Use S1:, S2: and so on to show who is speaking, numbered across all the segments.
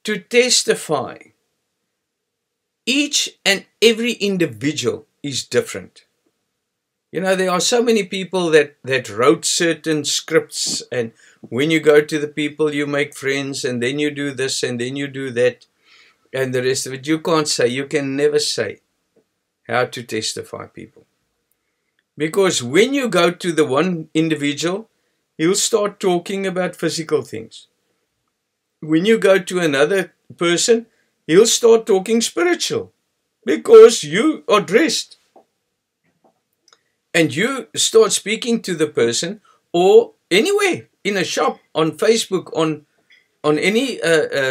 S1: to testify. Each and every individual is different. You know, there are so many people that wrote certain scripts, and when you go to the people, you make friends, and then you do this, and then you do that, and the rest of it. You can't say, you can never say how to testify people. Because when you go to the one individual, he'll start talking about physical things. When you go to another person, he'll start talking spiritual, because you are dressed. And you start speaking to the person, or anywhere, in a shop, on Facebook, on any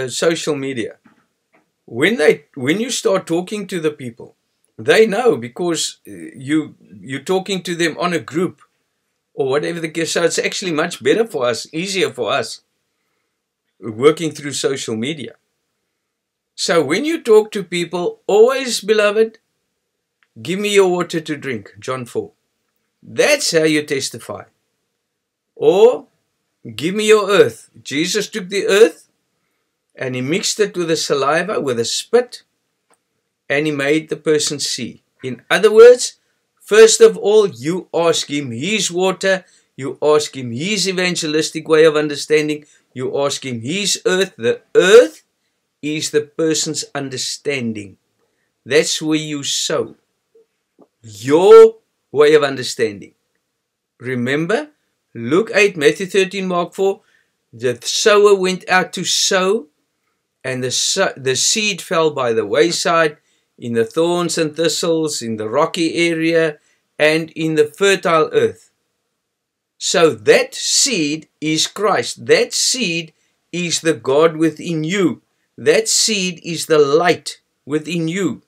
S1: social media. When you start talking to the people, they know, because you're talking to them on a group, or whatever the case. So it's actually much better for us, easier for us, working through social media. So when you talk to people, always, beloved, give me your water to drink, John 4. That's how you testify. Or, give me your earth. Jesus took the earth and he mixed it with the saliva, with a spit, and he made the person see. In other words, first of all, you ask him his water, you ask him his evangelistic way of understanding, you ask him his earth. The earth is the person's understanding. That's where you sow your way of understanding. Remember, Luke 8, Matthew 13, Mark 4, the sower went out to sow, and the seed fell by the wayside, in the thorns and thistles, in the rocky area, and in the fertile earth. So that seed is Christ. That seed is the God within you. That seed is the light within you.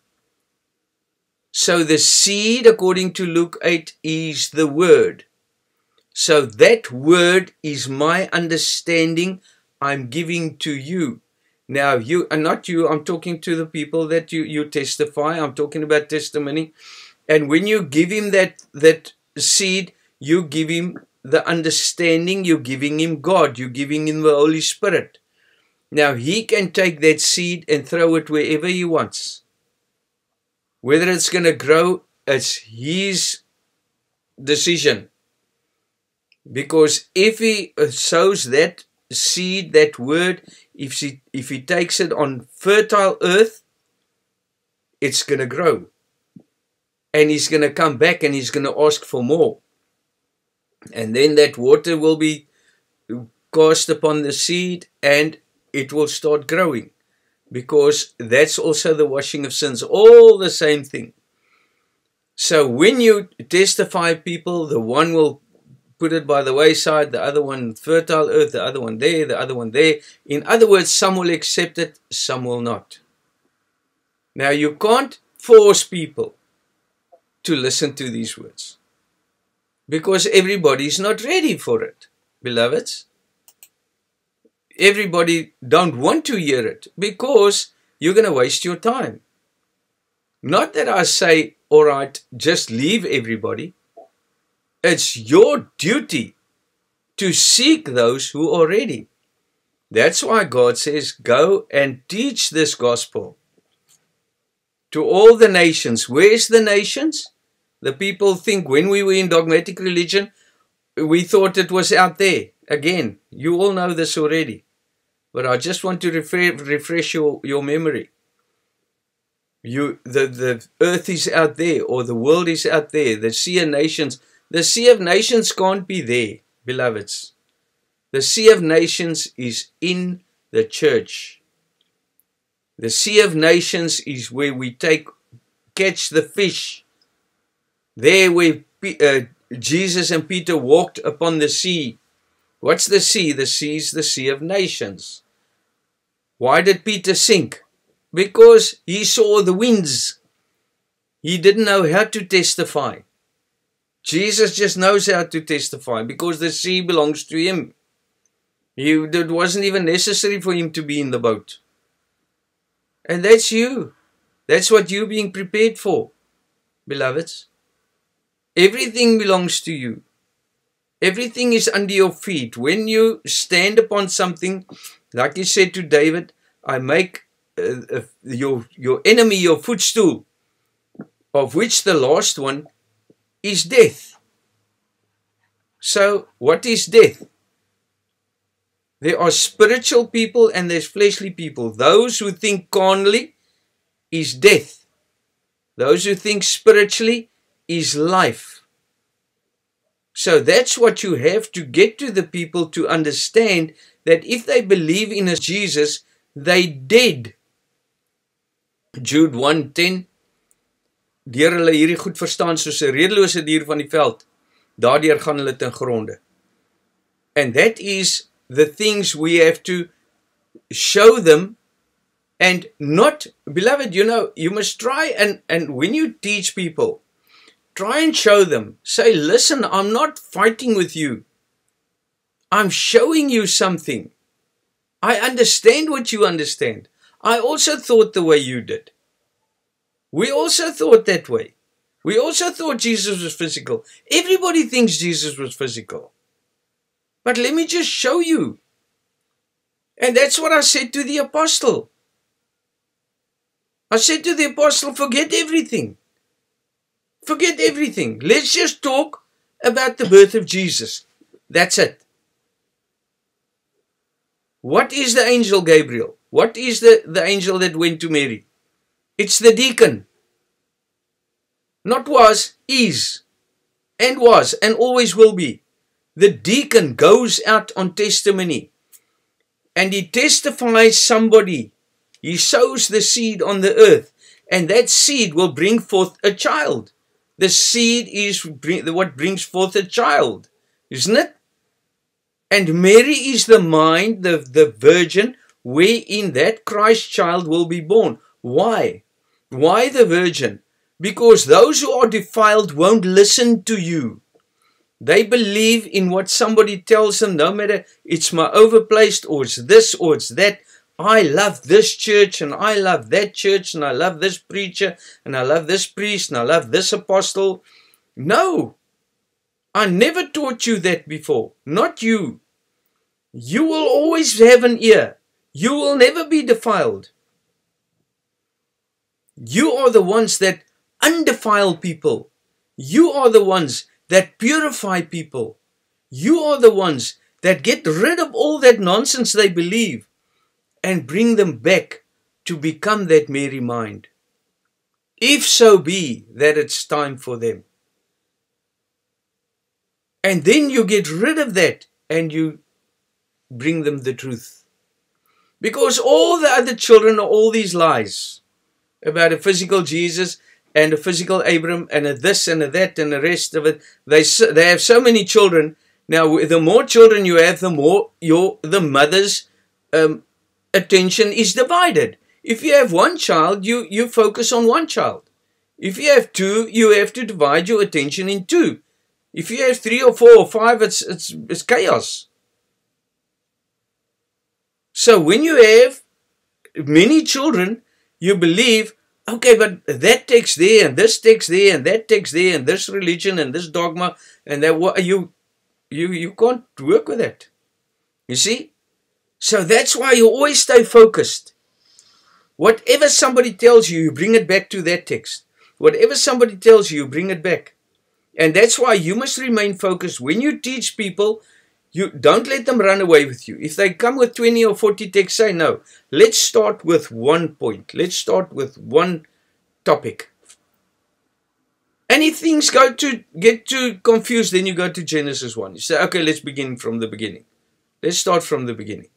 S1: So the seed, according to Luke 8, is the word. So that word is my understanding I'm giving to you. Now, you are not you, I'm talking to the people that you testify. I'm talking about testimony. And when you give him that seed, you give him the understanding, you're giving him God, you're giving him the Holy Spirit. Now, he can take that seed and throw it wherever he wants. Whether it's going to grow, it's his decision. Because if he sows that seed, that word, if he takes it on fertile earth, it's going to grow. And he's going to come back and he's going to ask for more. And then that water will be cast upon the seed and it will start growing. Because that's also the washing of sins, all the same thing. So when you testify people, the one will put it by the wayside, the other one fertile earth, the other one there, the other one there. In other words, some will accept it, some will not. Now you can't force people to listen to these words, because everybody is not ready for it, beloveds. Everybody don't want to hear it, because you're going to waste your time. Not that I say, all right, just leave everybody. It's your duty to seek those who are ready. That's why God says, go and teach this gospel to all the nations. Where's the nations? The people think when we were in dogmatic religion, we thought it was out there. Again, you all know this already. But I just want to refresh your memory. The earth is out there, or the world is out there. The sea of nations. The sea of nations can't be there, beloveds. The sea of nations is in the church. The sea of nations is where we catch the fish. There where Jesus and Peter walked upon the sea. What's the sea? The sea is the sea of nations. Why did Peter sink? Because he saw the winds. He didn't know how to testify. Jesus just knows how to testify, because the sea belongs to him. It wasn't even necessary for him to be in the boat. And that's you. That's what you're being prepared for, beloveds. Everything belongs to you. Everything is under your feet. When you stand upon something, like he said to David, I make your enemy your footstool, of which the last one is death. So, what is death? There are spiritual people and there's fleshly people. Those who think carnally is death. Those who think spiritually is life. So that's what you have to get to the people to understand, that if they believe in a Jesus, they dead. Jude 1:10. Deur hulle hierdie goed verstaan soos 'n redelose dier van die veld, daardeur gaan hulle ten gronde. And that is the things we have to show them, and not, beloved, you must try and when you teach people, try and show them. Say, listen, I'm not fighting with you. I'm showing you something. I understand what you understand. I also thought the way you did. We also thought that way. We also thought Jesus was physical. Everybody thinks Jesus was physical. But let me just show you. And that's what I said to the apostle. I said to the apostle, forget everything. Forget everything. Let's just talk about the birth of Jesus. That's it. What is the angel Gabriel? What is the angel that went to Mary? It's the deacon. Not was, is, and always will be. The deacon goes out on testimony. And he testifies somebody. He sows the seed on the earth. And that seed will bring forth a child. The seed is what brings forth a child. Isn't it? And Mary is the mind, the virgin, wherein that Christ child will be born. Why? Why the virgin? Because those who are defiled won't listen to you. They believe in what somebody tells them, no matter it's my overplaced or it's this or it's that. I love this church and I love that church and I love this preacher and I love this priest and I love this apostle. No, I never taught you that before. Not you. You will always have an ear. You will never be defiled. You are the ones that undefile people. You are the ones that purify people. You are the ones that get rid of all that nonsense they believe and bring them back to become that Mary mind. If so be that it's time for them. And then you get rid of that and you bring them the truth. Because all the other children are all these lies about a physical Jesus and a physical Abraham and a this and a that and the rest of it. They have so many children. Now, the more children you have, the more the mother's attention is divided. If you have one child, you focus on one child. If you have two, you have to divide your attention in two. If you have 3 or 4 or 5, it's chaos. So when you have many children, you believe, okay, but that text there, and this text there, and that text there, and this religion, and this dogma, and that you can't work with that. You see? So that's why you always stay focused. Whatever somebody tells you, you bring it back to that text. Whatever somebody tells you, you bring it back. And that's why you must remain focused. When you teach people, you don't let them run away with you. If they come with 20 or 40 texts, say no. Let's start with one point. Let's start with one topic. And if things get too confused, then you go to Genesis 1. You say, okay, let's begin from the beginning. Let's start from the beginning.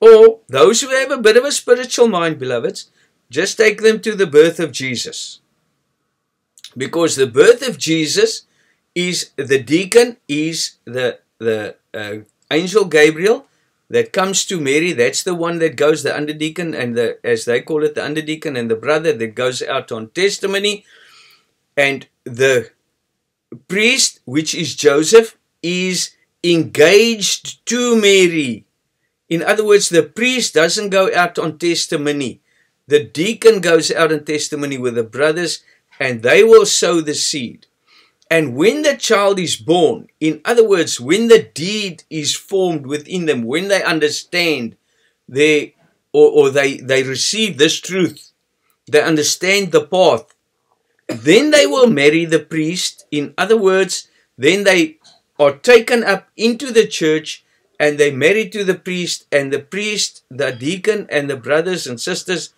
S1: Or those who have a bit of a spiritual mind, beloveds, just take them to the birth of Jesus. Because the birth of Jesus is the deacon, is the angel Gabriel that comes to Mary. That's the one that goes, the underdeacon, and as they call it, the underdeacon and the brother that goes out on testimony. And the priest, which is Joseph, is engaged to Mary. In other words, the priest doesn't go out on testimony. The deacon goes out on testimony with the brothers, and they will sow the seed. And when the child is born, in other words, when the deed is formed within them, when they understand their or they receive this truth, they understand the path, then they will marry the priest. In other words, then they are taken up into the church and they marry to the priest, and the priest, the deacon, and the brothers and sisters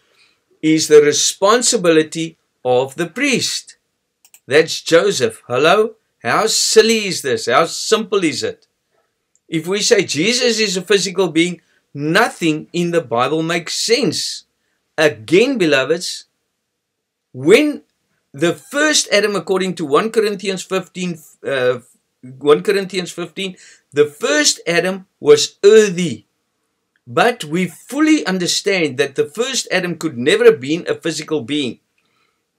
S1: is the responsibility of the priest. That's Joseph. Hello? How silly is this? How simple is it? If we say Jesus is a physical being, nothing in the Bible makes sense. Again, beloveds, when the first Adam, according to 1 Corinthians 15, the first Adam was earthy. But we fully understand that the first Adam could never have been a physical being,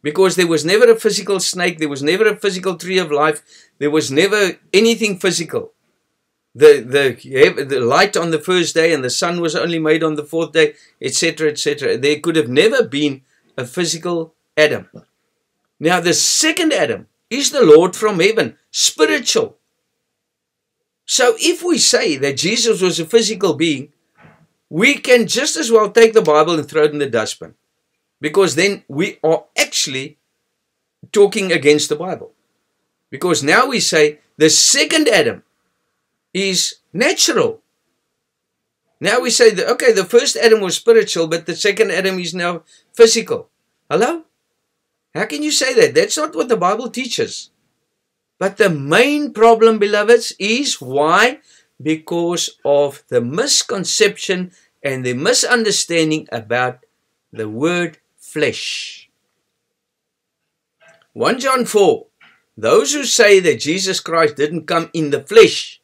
S1: because there was never a physical snake, there was never a physical tree of life, there was never anything physical. The light on the first day and the sun was only made on the fourth day, etc., etc. There could have never been a physical Adam. Now the second Adam is the Lord from heaven, spiritual. So if we say that Jesus was a physical being, we can just as well take the Bible and throw it in the dustbin, because then we are actually talking against the Bible. Because now we say the second Adam is natural. Now we say that, okay, the first Adam was spiritual, but the second Adam is now physical. Hello? How can you say that? That's not what the Bible teaches. But the main problem, beloveds, is why? Because of the misconception and the misunderstanding about the word flesh. 1 John 4, those who say that Jesus Christ didn't come in the flesh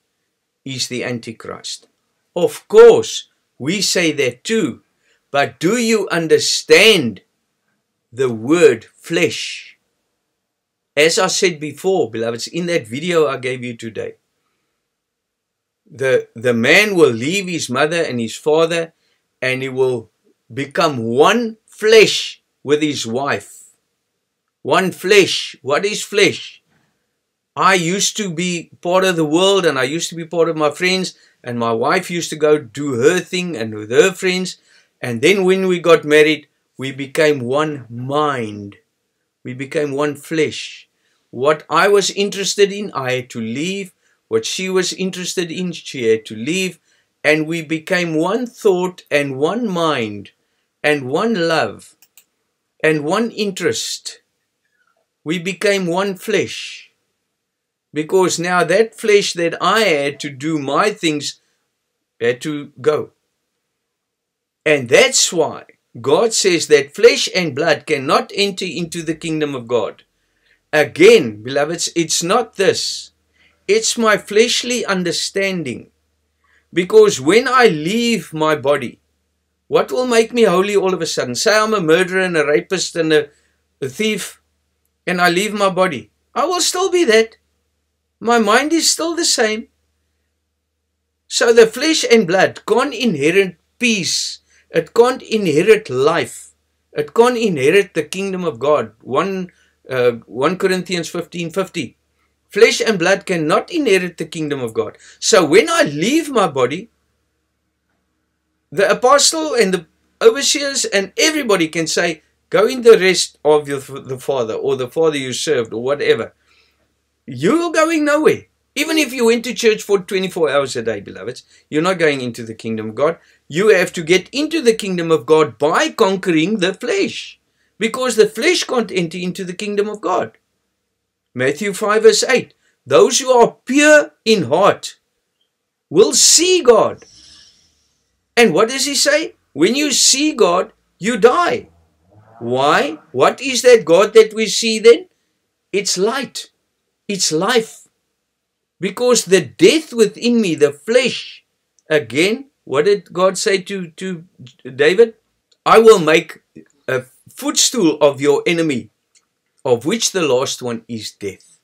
S1: is the Antichrist. Of course, we say that too, but do you understand the word flesh? As I said before, beloveds, in that video I gave you today, the man will leave his mother and his father, and he will become one flesh with his wife. One flesh. What is flesh? I used to be part of the world, and I used to be part of my friends, and my wife used to go do her thing and with her friends, and then when we got married, we became one mind. We became one flesh. What I was interested in, I had to leave. What she was interested in, she had to leave. And we became one thought and one mind and one love and one interest. We became one flesh. Because now that flesh that I had to do my things had to go. And that's why God says that flesh and blood cannot enter into the kingdom of God. Again, beloveds, it's not this. It's my fleshly understanding. Because when I leave my body, what will make me holy all of a sudden? Say I'm a murderer and a rapist and a thief, and I leave my body. I will still be that. My mind is still the same. So the flesh and blood can't inherit peace. It can't inherit life. It can't inherit the kingdom of God. 1 Corinthians 15:50. Flesh and blood cannot inherit the kingdom of God. So when I leave my body, the apostle and the overseers and everybody can say, go in the rest of the Father, or the Father you served, or whatever. You're going nowhere. Even if you went to church for 24 hours a day, beloveds, you're not going into the kingdom of God. You have to get into the kingdom of God by conquering the flesh. Because the flesh can't enter into the kingdom of God. Matthew 5 verse 8. Those who are pure in heart will see God. And what does he say? When you see God, you die. Why? What is that God that we see then? It's light. It's life. Because the death within me, the flesh, again, what did God say to David? I will make a footstool of your enemy, of which the last one is death.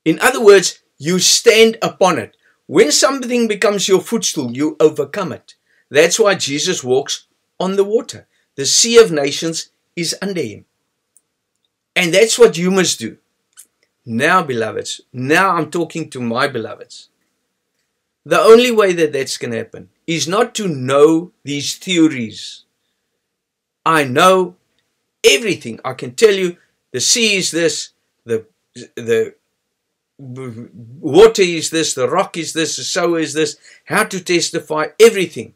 S1: In other words, you stand upon it. When something becomes your footstool, you overcome it. That's why Jesus walks on the water. The sea of nations is under him. And that's what you must do. Now, beloveds, now I'm talking to my beloveds. The only way that that's going to happen is not to know these theories. I know everything. I can tell you the sea is this, the water is this, the rock is this, the sower is this, how to testify, everything.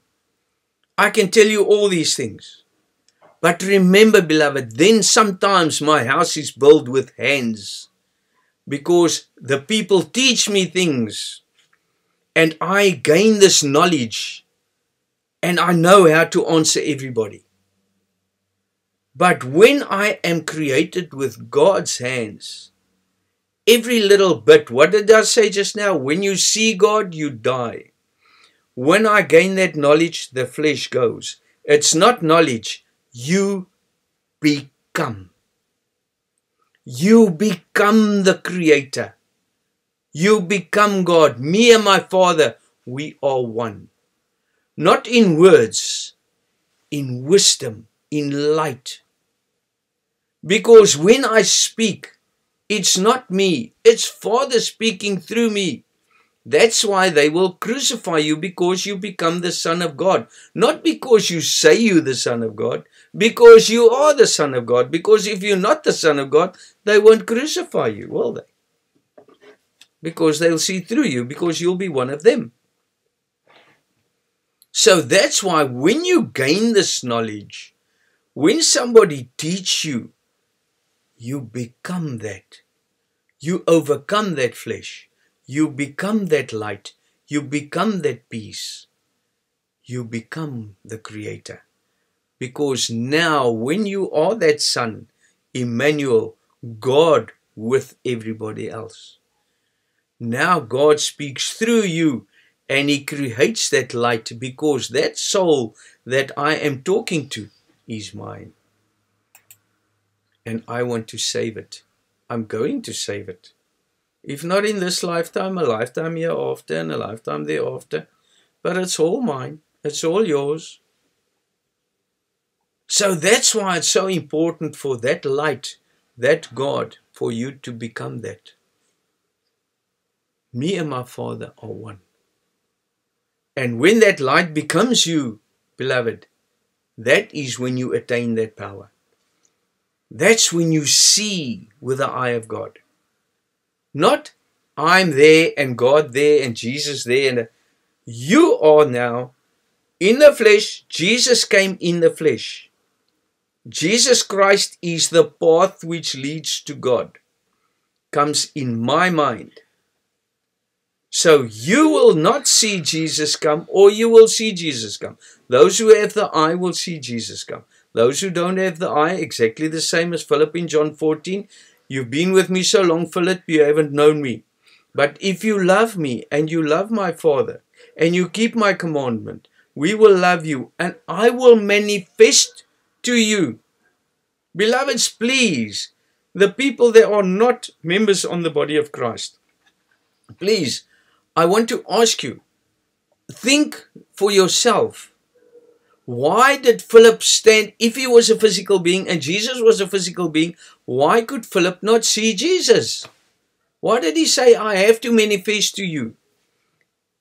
S1: I can tell you all these things. But remember, beloved, then sometimes my house is built with hands, because the people teach me things and I gain this knowledge and I know how to answer everybody. But when I am created with God's hands, every little bit, what did I say just now? When you see God, you die. When I gain that knowledge, the flesh goes. It's not knowledge. You become. You become the Creator. You become God. Me and my Father, we are one. Not in words, in wisdom, in light. Because when I speak, it's not me, it's Father speaking through me. That's why they will crucify you, because you become the Son of God. Not because you say you're the Son of God, because you are the Son of God. Because if you're not the Son of God, they won't crucify you, will they? Because they'll see through you, because you'll be one of them. So that's why when you gain this knowledge, when somebody teaches you, you become that. You overcome that flesh. You become that light. You become that peace. You become the Creator. Because now when you are that Son, Emmanuel, God with everybody else. Now God speaks through you and He creates that light, because that soul that I am talking to is mine. And I want to save it. I'm going to save it. If not in this lifetime, a lifetime hereafter, and a lifetime thereafter. But it's all mine. It's all yours. So that's why it's so important for that light, that God, for you to become that. Me and my Father are one. And when that light becomes you, beloved, that is when you attain that power. That's when you see with the eye of God. Not I'm there and God there and Jesus there. And you are now in the flesh. Jesus came in the flesh. Jesus Christ is the path which leads to God. Comes in my mind. So you will not see Jesus come, or you will see Jesus come. Those who have the eye will see Jesus come. Those who don't have the eye, exactly the same as Philip in John 14. You've been with me so long, Philip, you haven't known me. But if you love me and you love my Father and you keep my commandment, we will love you and I will manifest to you. Beloveds, please, the people that are not members on the body of Christ, please, I want to ask you, think for yourself. Why did Philip stand, if he was a physical being and Jesus was a physical being, why could Philip not see Jesus? Why did he say, I have to manifest to you?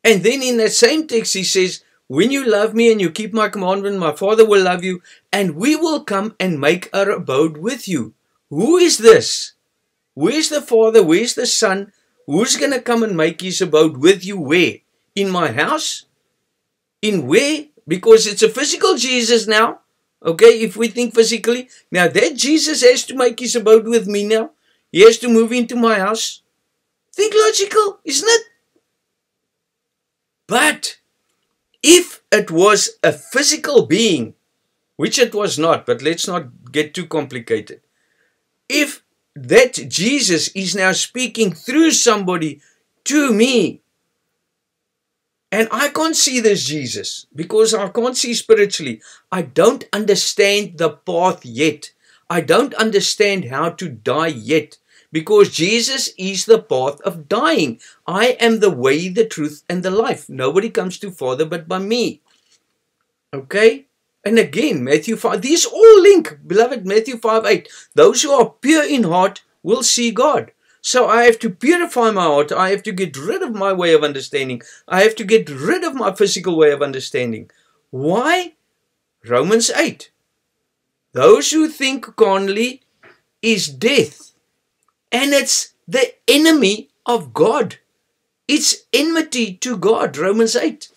S1: And then in that same text he says, when you love me and you keep my commandment, my Father will love you, and we will come and make our abode with you. Who is this? Where's the Father? Where's the Son? Who's going to come and make his abode with you? Where? In my house? In where? Because it's a physical Jesus now. Okay, if we think physically. Now that Jesus has to make his abode with me now. He has to move into my house. Think logical, isn't it? But if it was a physical being, which it was not, but let's not get too complicated. If that Jesus is now speaking through somebody to me, and I can't see this Jesus because I can't see spiritually. I don't understand the path yet. I don't understand how to die yet, because Jesus is the path of dying. I am the way, the truth, and the life. Nobody comes to Father but by me. Okay? And again, Matthew 5. These all link, beloved, Matthew 5:8. Those who are pure in heart will see God. So I have to purify my heart. I have to get rid of my way of understanding. I have to get rid of my physical way of understanding. Why? Romans 8. Those who think carnally is death. And it's the enemy of God. It's enmity to God. Romans 8.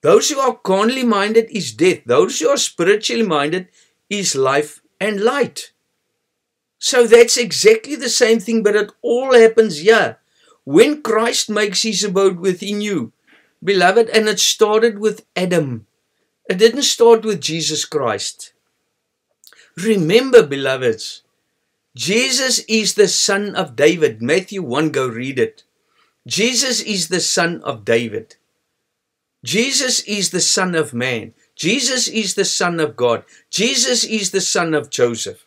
S1: Those who are carnally minded is death. Those who are spiritually minded is life and light. So that's exactly the same thing, but it all happens here. When Christ makes his abode within you, beloved, and it started with Adam. It didn't start with Jesus Christ. Remember, beloveds, Jesus is the son of David. Matthew 1, go read it. Jesus is the son of David. Jesus is the son of man. Jesus is the son of God. Jesus is the son of Joseph.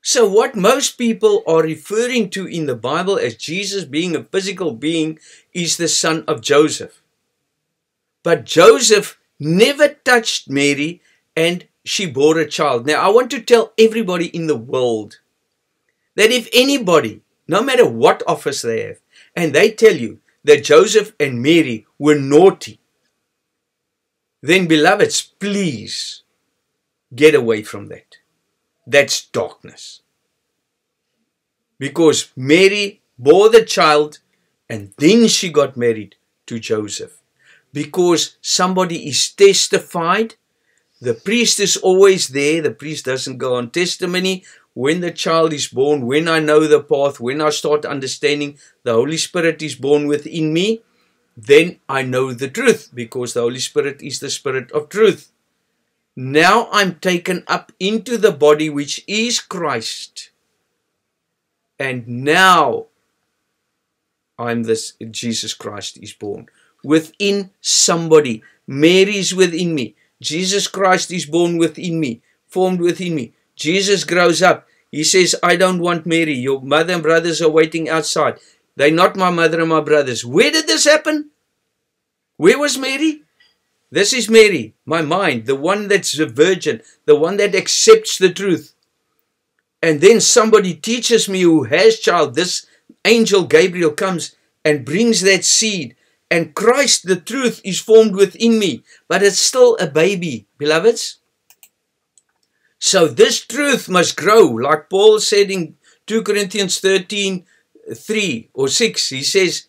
S1: So what most people are referring to in the Bible as Jesus being a physical being is the son of Joseph. But Joseph never touched Mary and she bore a child. Now I want to tell everybody in the world that if anybody, no matter what office they have, and they tell you that Joseph and Mary were naughty, then beloveds, please get away from that. That's darkness. Because Mary bore the child and then she got married to Joseph. Because somebody is testified, the priest is always there. The priest doesn't go on testimony. When the child is born, when I know the path, when I start understanding the Holy Spirit is born within me, then I know the truth, because the Holy Spirit is the Spirit of truth. Now I'm taken up into the body which is Christ. And now Jesus Christ is born within somebody. Mary is within me. Jesus Christ is born within me, formed within me. Jesus grows up. He says, I don't want Mary. Your mother and brothers are waiting outside. They're not my mother and my brothers. Where did this happen? Where was Mary? This is Mary, my mind, the one that's a virgin, the one that accepts the truth. And then somebody teaches me who has child. This angel Gabriel comes and brings that seed. And Christ, the truth, is formed within me. But it's still a baby, beloveds. So this truth must grow. Like Paul said in 2 Corinthians 13:3 or 6. He says,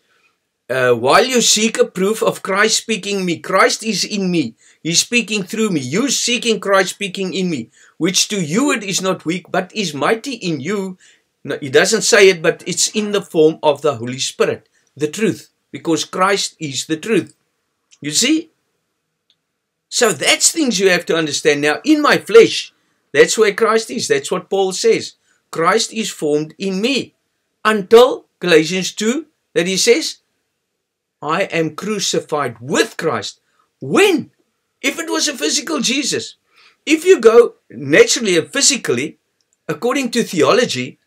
S1: while you seek a proof of Christ speaking in me, Christ is in me. He's speaking through me. You seeking Christ speaking in me, which to you it is not weak, but is mighty in you. No, he doesn't say it, but it's in the form of the Holy Spirit, the truth, because Christ is the truth. You see? So that's things you have to understand. Now, in my flesh, that's where Christ is. That's what Paul says. Christ is formed in me. Until Galatians 2, that he says, I am crucified with Christ. When? If it was a physical Jesus. If you go naturally and physically, according to theology,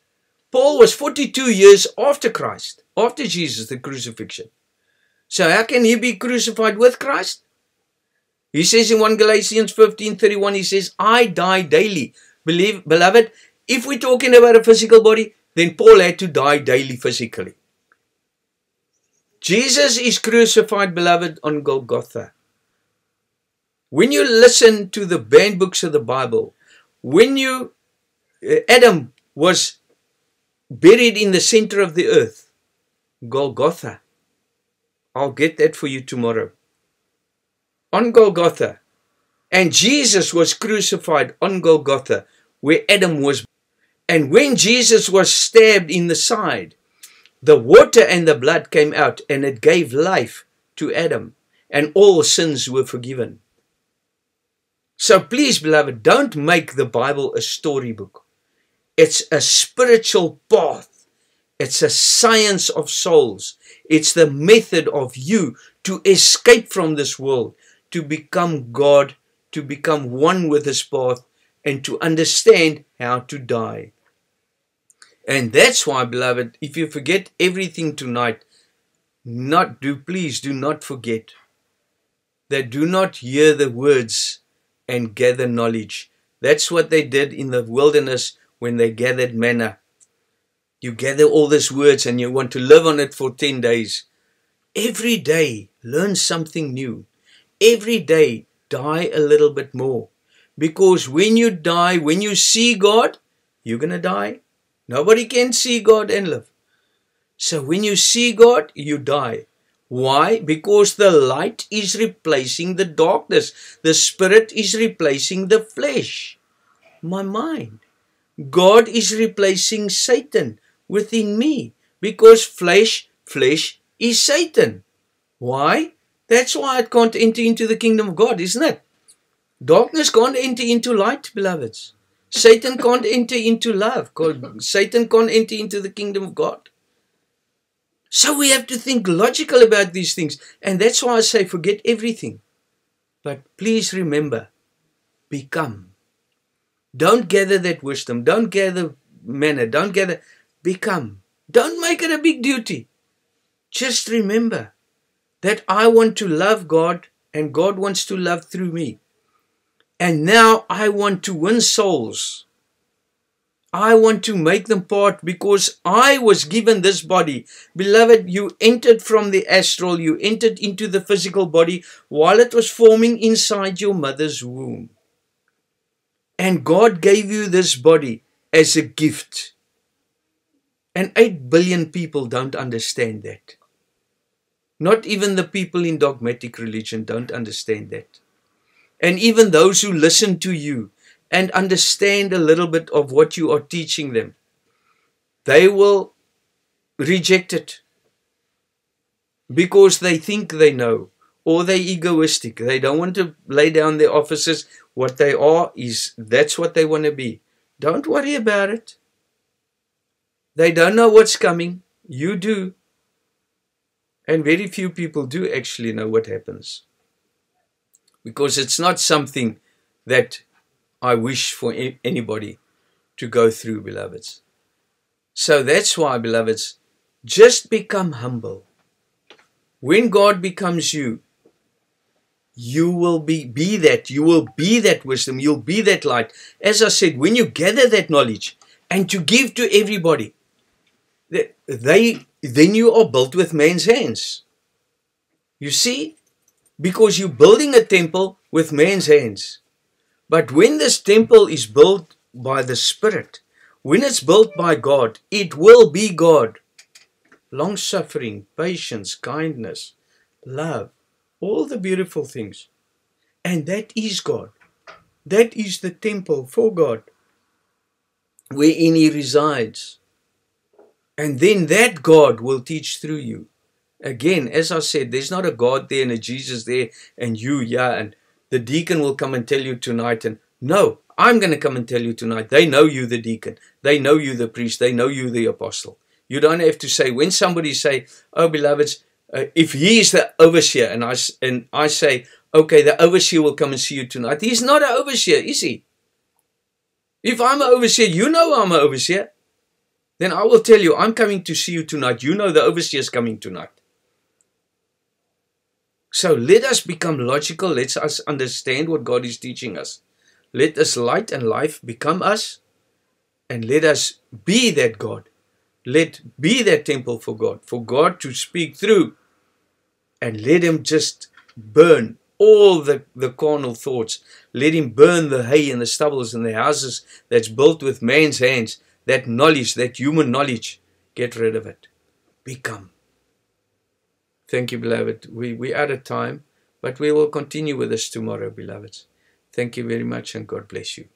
S1: Paul was 42 years after Christ, after Jesus, the crucifixion. So how can he be crucified with Christ? He says in 1 Galatians 15:31, he says, I die daily. Beloved, if we're talking about a physical body, then Paul had to die daily physically. Jesus is crucified, beloved, on Golgotha. When you listen to the banned books of the Bible, Adam was buried in the center of the earth, Golgotha. I'll get that for you tomorrow. On Golgotha. And Jesus was crucified on Golgotha, where Adam was. And when Jesus was stabbed in the side, the water and the blood came out, and it gave life to Adam, and all sins were forgiven. So please, beloved, don't make the Bible a storybook. It's a spiritual path. It's a science of souls. It's the method of you to escape from this world, to become God, to become one with His path, and to understand how to die. And that's why, beloved, if you forget everything tonight, please do not forget that do not hear the words and gather knowledge. That's what they did in the wilderness when they gathered manna. You gather all these words and you want to live on it for 10 days. Every day, learn something new. Every day, die a little bit more. Because when you die, when you see God, you're going to die. Nobody can see God and live. So when you see God, you die. Why? Because the light is replacing the darkness. The spirit is replacing the flesh, my mind. God is replacing Satan within me. Because flesh is Satan. Why? That's why it can't enter into the kingdom of God, isn't it? Darkness can't enter into light, beloveds. Satan can't enter into love. Satan can't enter into the kingdom of God. So we have to think logical about these things. And that's why I say forget everything. But please remember, become. Don't gather that wisdom. Don't gather manner. Don't gather. Become. Don't make it a big duty. Just remember that I want to love God and God wants to love through me. And now I want to win souls. I want to make them part because I was given this body. Beloved, you entered from the astral, you entered into the physical body while it was forming inside your mother's womb. And God gave you this body as a gift. And 8 billion people don't understand that. Not even the people in dogmatic religion don't understand that. And even those who listen to you and understand a little bit of what you are teaching them, they will reject it because they think they know, or they're egoistic. They don't want to lay down their offices. What they are is, that's what they want to be. Don't worry about it. They don't know what's coming. You do. And very few people do actually know what happens. Because it's not something that I wish for anybody to go through, beloveds. So that's why, beloveds, just become humble. When God becomes you, you will be that. You will be that wisdom. You'll be that light. As I said, when you gather that knowledge and to give to everybody, then you are built with man's hands. You see? Because you're building a temple with man's hands. But when this temple is built by the Spirit, when it's built by God, it will be God. Long-suffering, patience, kindness, love, all the beautiful things. And that is God. That is the temple for God, wherein He resides. And then that God will teach through you. Again, as I said, there's not a God there and a Jesus there and you, and the deacon will come and tell you tonight. And no, I'm going to come and tell you tonight. They know you, the deacon. They know you, the priest. They know you, the apostle. You don't have to say, when somebody say, oh, beloveds, if he is the overseer, and I say, okay, the overseer will come and see you tonight. He's not an overseer, is he? If I'm an overseer, you know I'm an overseer. Then I will tell you, I'm coming to see you tonight. You know the overseer is coming tonight. So let us become logical. Let us understand what God is teaching us. Let us light and life become us. And let us be that God. Let be that temple for God to speak through. And let Him just burn all the carnal thoughts. Let Him burn the hay and the stubbles and the houses that's built with man's hands. That knowledge, that human knowledge, get rid of it. Become. Thank you, beloved. We're out of time, but we will continue with this tomorrow, beloveds. Thank you very much, and God bless you.